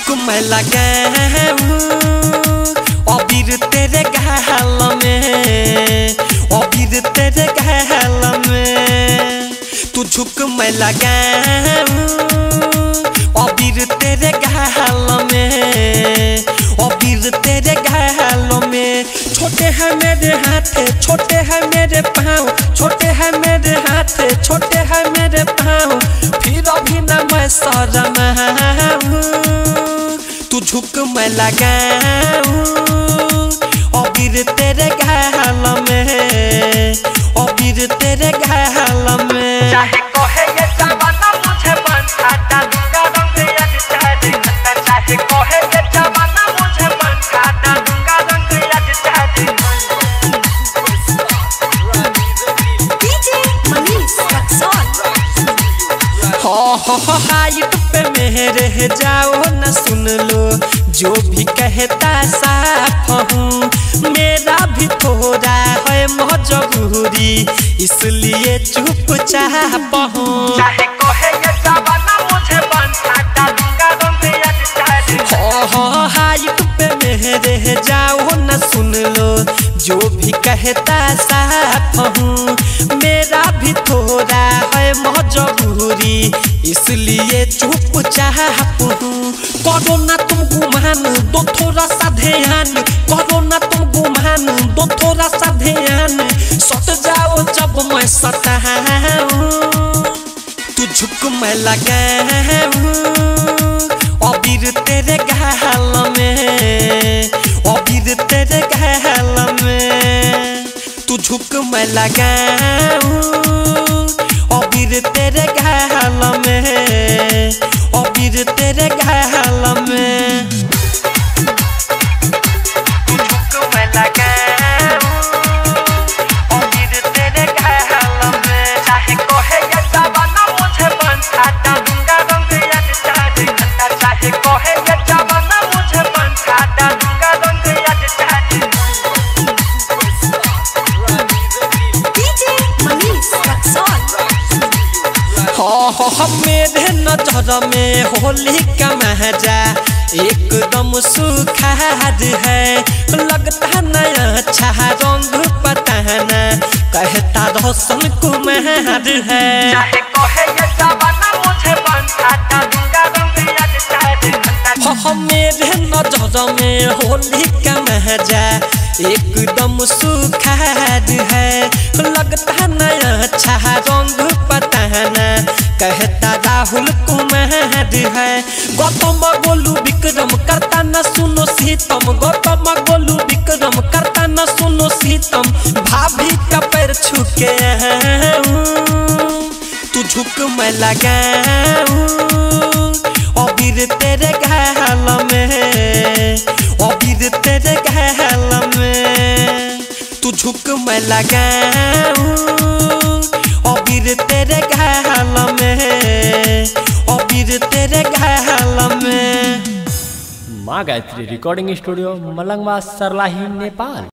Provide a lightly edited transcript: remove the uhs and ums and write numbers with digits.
झुक मैं लगाऊं अबीर तेरे गाल में, अबीर तेरे गाल में। तू झुक मैं लगाऊं अबीर तेरे गाल में, अबीर तेरे गाल में। छोटे हैं मेरे हाथ, छोटे हैं मेरे पाँव, छोटे हैं मेरे हाथ, छोटे हैं मेरे पाँव, फिर अभी न मैं शर्माऊं। तू झुक मैं लगाऊं अबीर तेरे गाल में, अबीर तेरे गाल में। चाहे कोहे ये जमाना मुझे बंधा दूंगा रंग याद चाहे, चाहे कोहे ये जमाना मुझे बंधा दूंगा रंग याद चाहे। डीजे मनीष रक्सौल। हो हाइट पे मेरे जाओ न सुन लो, जो भी कहता साफ हूँ। मेरा भी थोड़ा है मजबूरी, इसलिए चुपचाप हूँ। चाहे कोहे ये जमाना मुझे बंधा दूंगा रंग याद चाहे। हो हाइट पे मेरे जाओ न सुन लो, जो भी कहता साफ हूँ। मेरा भी थोड़ा है मजबूरी, इसलिए चुपचाप हूँ। करो ना तुम गुमान, दो थोड़ा सा ध्यान, करो ना तुम गुमान, दो थोड़ा सा ध्यान। सट जाओ जब मैं सताऊं, तू झुक मैं लगाऊं अबीर तेरे गाल में, अबीर तेरे गाल में। तू झुक मैं लगाऊं अबीर तेरे गाल में, अबीर तेरे गाल में। तू झुक मैं लगाऊं अबीर तेरे गाल में। चाहे कोहे ये जमाना मुझे बंधा दूंगा रंग याद चाहे, चाहे कोहे ये जमाना मुझे बंधा दूंगा रंग याद चाहे। डीजे मनीष रक्सौल। हो मेरे नजर में होली का महजा एकदम सुखाद है। लगता नया अच्छा रंग पताना, कहता रोशन कुमार है। चाहे कोहे ये जमाना मुझे बंधा दूंगा रंग याद चाहे। हो मेरे नजर में होली का महजा एकदम सुखाद है। लगता नया अच्छा रंग पताना, कहता राहुल कुमार है। गौतम गोलू विक्रम करता न सुनो सीतम, गौतम गोलू विक्रम करता न सुनो सीतम। भाभी का पैर छुके तू झुक मैं लगाऊं अबीर तेरे गाल में, अबीर तेरे गाल में। तू झुक मैं लगाऊं अबीर तेरे गाल में, अबीर तेरे गाल में। माँ गायत्री रिकॉर्डिंग स्टूडियो मलंगवा सरलाही नेपाल।